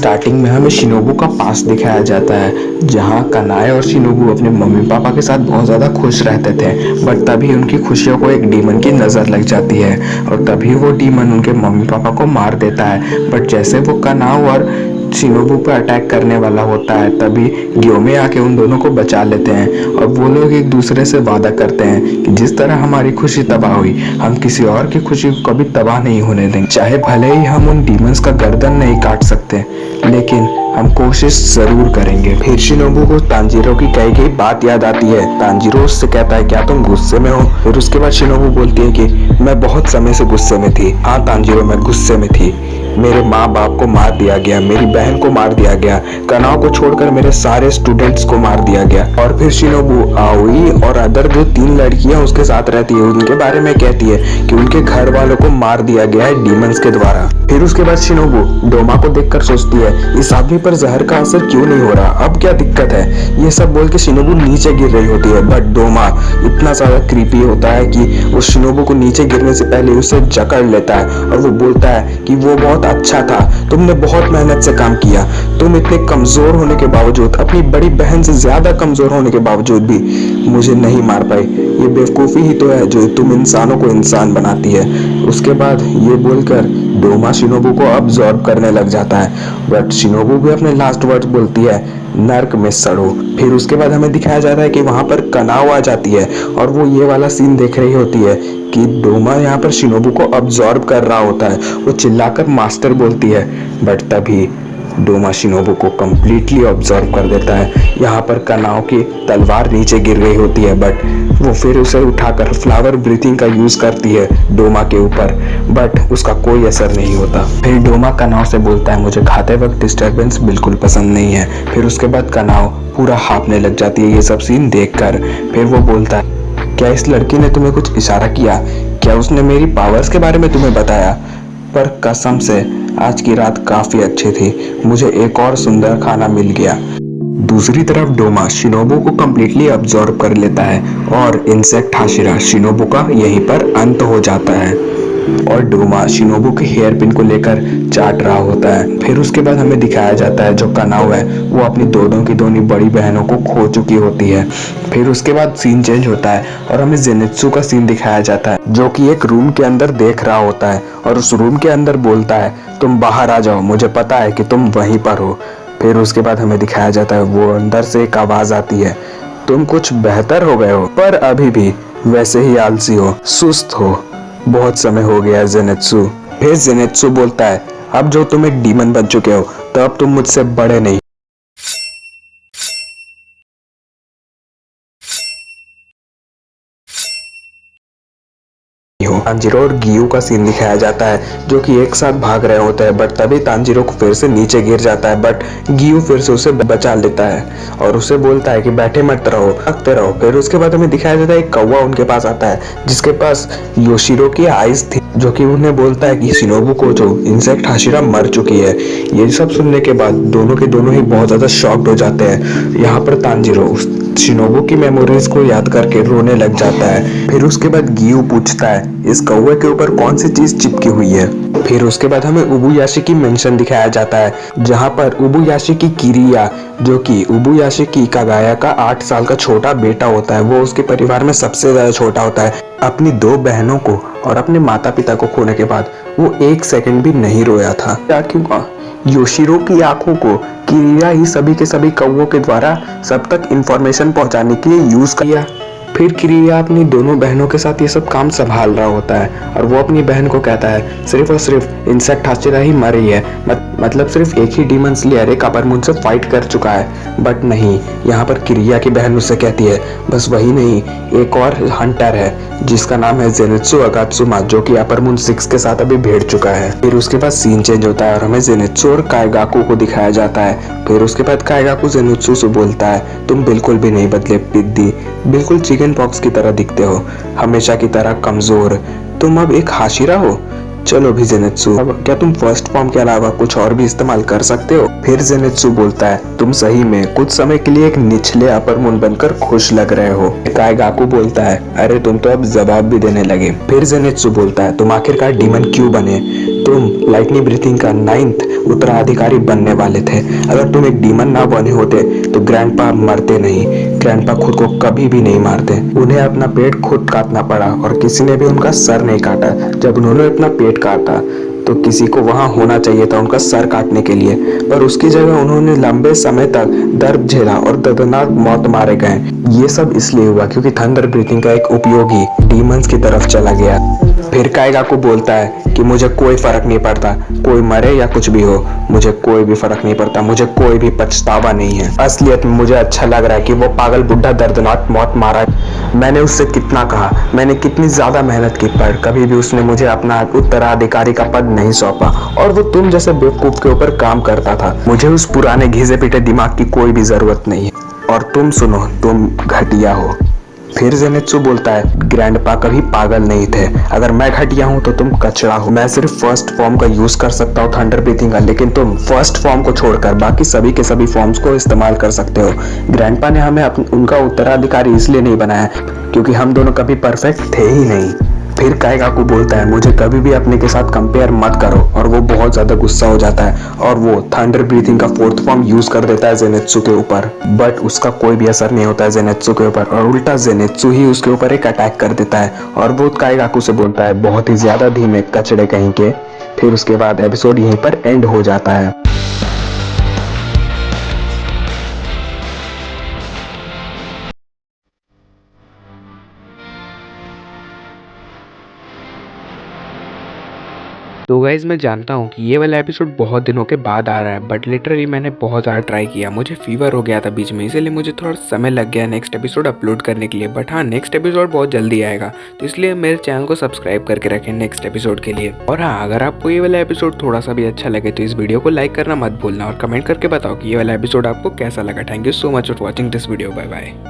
Starting में हमें Shinobu का पास दिखाया जाता है, जहाँ कानाए और शिनोबू अपने मम्मी पापा के साथ बहुत ज़्यादा खुश रहते थे। बट तभी उनकी खुशियों को एक डीमन की नज़र लग जाती है और तभी वो डीमन उनके मम्मी पापा को मार देता है। बट जैसे वो कानाओ और शिनोबू पर अटैक करने वाला होता है, तभी ग्योमे आके उन दोनों को बचा लेते हैं और वो लोग एक दूसरे से वादा करते हैं कि जिस तरह हमारी खुशी तबाह हुई, हम किसी और की खुशी को कभी तबाह नहीं होने देंगे। चाहे भले ही हम उन डीमंस का गर्दन नहीं काट सकते, लेकिन हम कोशिश जरूर करेंगे। फिर शिनोबू को तांजीरो की कही गई बात याद आती है। तांजीरो उससे कहता है, क्या तुम गुस्से में हो? फिर उसके बाद शिनोबू बोलती है कि मैं बहुत समय से गुस्से में थी। हाँ तांजीरो, मैं गुस्से में थी। मेरे माँ बाप को मार दिया गया, मेरी बहन को मार दिया गया, कानाओ को छोड़कर मेरे सारे स्टूडेंट्स को मार दिया गया। और फिर शिनोबू आओई और अदर जो 3 लड़कियां उसके साथ रहती है उनके बारे में कहती है कि उनके घर वालों को मार दिया गया है डीमंस के द्वारा। फिर उसके बाद शिनोबू डोमा को देखकर सोचती है, इस आदमी पर जहर का असर क्यों नहीं हो रहा, अब क्या दिक्कत है? ये सब बोल के शिनोबू नीचे गिर रही होती है, बट डोमा इतना ज्यादा क्रीपी होता है कि वो शिनोबू को नीचे गिरने से पहले उसे जकड़ लेता है और वो बोलता है कि वो बहुत अच्छा था, तुमने बहुत मेहनत से काम किया, तुम इतने कमजोर होने के बावजूद, अपनी बड़ी बहन से ज्यादा कमजोर होने के बावजूद भी मुझे नहीं मार पाई। ये बेवकूफी ही तो है जो तुम इंसानों को इंसान बनाती है। उसके बाद ये बोलकर डोमा शिनोबू को अब्सॉर्ब करने लग जाता है, बट शिनोबू भी अपने लास्ट वर्ड्स बोलती है, नर्क में सड़ो। फिर उसके बाद हमें दिखाया जाता है कि वहां पर कानाओ आ जाती है और वो ये वाला सीन देख रही होती है कि डोमा यहाँ पर शिनोबू को अब्सॉर्ब कर रहा होता है। वो चिल्लाकर मास्टर बोलती है, बट तभी डोमा शिनोबू को कंप्लीटली ऑब्जर्व कर देता है। यहाँ पर कानाओ की तलवार नीचे गिर गई होती है, बट वो फिर उसे उठाकर फ्लावर ब्रीथिंग का यूज करती है डोमा के ऊपर, बट उसका कोई असर नहीं होता। फिर डोमा कानाओ से बोलता है, मुझे खाते वक्त डिस्टरबेंस बिल्कुल पसंद नहीं है। फिर उसके बाद कानाओ पूरा हाँफने लग जाती है ये सब सीन देखकर। फिर वो बोलता है, क्या इस लड़की ने तुम्हें कुछ इशारा किया? क्या उसने मेरी पावर्स के बारे में तुम्हें बताया? पर कसम से आज की रात काफी अच्छी थी, मुझे एक और सुंदर खाना मिल गया। दूसरी तरफ डोमा शिनोबू को कंप्लीटली अब्सॉर्ब कर लेता है और इंसेक्ट हाशिरा शिनोबू का यहीं पर अंत हो जाता है और डोमा शिनोबू के हेयर पिन को लेकर चाट रहा होता है। फिर उसके बाद हमें दिखाया जाता है जो कानाओ है वो अपनी दोनों की दोनों बड़ी बहनों को खो चुकी होती है। फिर उसके बाद सीन चेंज होता है और हमें जेनित्सु का सीन दिखाया जाता है, जो कि एक रूम के अंदर देख रहा होता है और उस रूम के अंदर बोलता है, तुम बाहर आ जाओ, मुझे पता है कि तुम वहीं पर हो। फिर उसके बाद हमें दिखाया जाता है वो अंदर से एक आवाज आती है, तुम कुछ बेहतर हो गए हो पर अभी भी वैसे ही आलसी हो, सुस्त हो, बहुत समय हो गया जेनित्सु। फिर जेनित्सु बोलता है, अब जो तुम एक डीमन बन चुके हो तो अब तुम मुझसे बड़े नहीं हो। तांजीरो और गियू का सीन दिखाया जाता है जो कि एक साथ भाग रहे होते हैं, बट तभी तांजीरो को फिर से नीचे गिर जाता है, बट गियू फिर से उसे बचा लेता है और उसे बोलता है कि बैठे मत रहो, भागते रहो। फिर उसके बाद हमें दिखाया जाता है एक कौवा उनके पास आता है जिसके पास योशिरो की आइज थी, जो कि उन्हें बोलता है कि शिनोबू को जो इंसेक्ट हाशिरा मर चुकी है। ये सब सुनने के बाद दोनों के दोनों ही बहुत ज्यादा शॉक्ड हो जाते हैं। यहाँ पर तांजीरो शिनोबू की मेमोरीज को याद करके रोने लग जाता है। फिर उसके बाद गियू पूछता है, इस कौवे के ऊपर कौन सी चीज चिपकी हुई है? फिर उसके बाद हमें उबुयाशी मेंशन दिखाया जाता है, जहां पर उबुयाशी किरिया, जो कि उबुयाशी कागाया का 8 साल का छोटा बेटा होता है, वो उसके परिवार में सबसे ज्यादा छोटा होता है। अपनी 2 बहनों को और अपने माता पिता को खोने के बाद वो 1 सेकंड भी नहीं रोया था। क्या क्यों? योशिरो की आंखों को किरिया ही सभी के सभी कौवों के द्वारा सब तक इंफॉर्मेशन पहुंचाने के लिए यूज किया। फिर किरिया अपनी दोनों बहनों के साथ ये सब काम संभाल रहा होता है और वो अपनी बहन को कहता है, सिर्फ और सिर्फ इंसेक्ट हाशिरा ही मरी है, मतलब सिर्फ एक ही डीमन स्लेयर एक अपर मून से फाइट कर चुका है। बट नहीं, यहाँ पर किरिया की बहन उससे कहती है, बस वही नहीं, एक और हंटर है जिसका नाम है जेनित्सु अगात्सुमा, जो कि अपर मून 6 के साथ अभी भिड़ चुका है। फिर उसके बाद सीन चेंज होता है और हमें जेनित्सु और काइगाकू को दिखाया जाता है। फिर उसके बाद काइगाकू जेनित्सु से बोलता है, तुम बिल्कुल भी नहीं बदले पिद्दी, बिल्कुल चिकन पॉक्स की तरह दिखते हो, हमेशा की तरह कमजोर, तुम अब एक हाशिरा हो। चलो भी जेनित्सु, अब क्या तुम फर्स्ट फॉर्म के अलावा कुछ और भी इस्तेमाल कर सकते हो? फिर जेनित्सु बोलता है, तुम सही में कुछ समय के लिए एक निचले अपर मून बनकर खुश लग रहे हो। काइगाकू बोलता है, अरे तुम तो अब जवाब भी देने लगे। फिर जेनित्सु बोलता है, तुम आखिरकार डीमन क्यों बने? तुम लाइटनिंग ब्रीथिंग का 9th उत्तराधिकारी बनने वाले थे। अगर तुम एक डीमन ना बने होते तो ग्रैंडपा मरते नहीं। ग्रैंडपा खुद को कभी भी नहीं मारते। उन्हें अपना पेट खुद काटना पड़ा और किसी ने भी उनका सर नहीं काटा। जब उन्होंने अपना पेट काटा तो किसी को वहां होना चाहिए था उनका सर काटने के लिए, पर उसकी जगह उन्होंने लंबे समय तक दर्द झेला और दर्दनाक मौत मारे गए। ये सब इसलिए हुआ क्योंकि थंडर ब्रीथिंग का एक उपयोगी डीमंस की तरफ चला गया। फिर काइगाकू बोलता है कि मुझे कोई फर्क नहीं पड़ता, कोई मरे या कुछ भी हो, मुझे कोई भी फर्क नहीं पड़ता, मुझे कोई भी पछतावा नहीं है। असलियत में मुझे अच्छा लग रहा है कि वो पागल बुढ़ा दर्दनाक मौत मारा है। मैंने उससे कितना कहा, मैंने कितनी ज्यादा मेहनत की, पर कभी भी उसने मुझे अपना उत्तराधिकारी का पद नहीं सौंपा और वो तुम जैसे बेवकूफ के ऊपर काम करता था। मुझे उस पुराने घिसे पीटे दिमाग की कोई भी जरूरत नहीं है। और तुम सुनो, तुम घटिया हो। फिर जेनित्सु बोलता है ग्रैंडपा कभी पागल नहीं थे। अगर मैं घटिया हूँ तो तुम कचरा हो। मैं सिर्फ फर्स्ट फॉर्म का यूज कर सकता हूँ थंडर ब्रीथिंग का, लेकिन तुम फर्स्ट फॉर्म को छोड़कर बाकी सभी के सभी फॉर्म्स को इस्तेमाल कर सकते हो। ग्रैंडपा ने हमें उनका उत्तराधिकारी इसलिए नहीं बनाया क्योंकि हम दोनों कभी परफेक्ट थे ही नहीं। फिर काइगाकू बोलता है मुझे कभी भी अपने के साथ कंपेयर मत करो, और वो बहुत ज्यादा गुस्सा हो जाता है और वो थंडर ब्रीथिंग का 4th फॉर्म यूज कर देता है जेनित्सु के ऊपर। बट उसका कोई भी असर नहीं होता है जेनित्सु के ऊपर, और उल्टा जेनित्सु ही उसके ऊपर एक अटैक कर देता है और वो काइगाकू से बोलता है बहुत ही ज्यादा धीमे कचड़े कहीं के। फिर उसके बाद एपिसोड यहीं पर एंड हो जाता है। तो गाइज मैं जानता हूँ कि ये वाला एपिसोड बहुत दिनों के बाद आ रहा है, बट लिटरली मैंने बहुत ज़्यादा ट्राई किया। मुझे फीवर हो गया था बीच में, इसीलिए मुझे थोड़ा समय लग गया नेक्स्ट एपिसोड अपलोड करने के लिए। बट हाँ, नेक्स्ट एपिसोड बहुत जल्दी आएगा, तो इसलिए मेरे चैनल को सब्सक्राइब करके रखें नेक्स्ट एपिसोड के लिए। और हाँ, अगर आपको ये वाला एपिसोड थोड़ा सा भी अच्छा लगे तो इस वीडियो को लाइक करना मत भूलना और कमेंट करके बताओ कि ये वाला एपिसोड आपको कैसा लगा। Thank you so much for watching this video. Bye bye.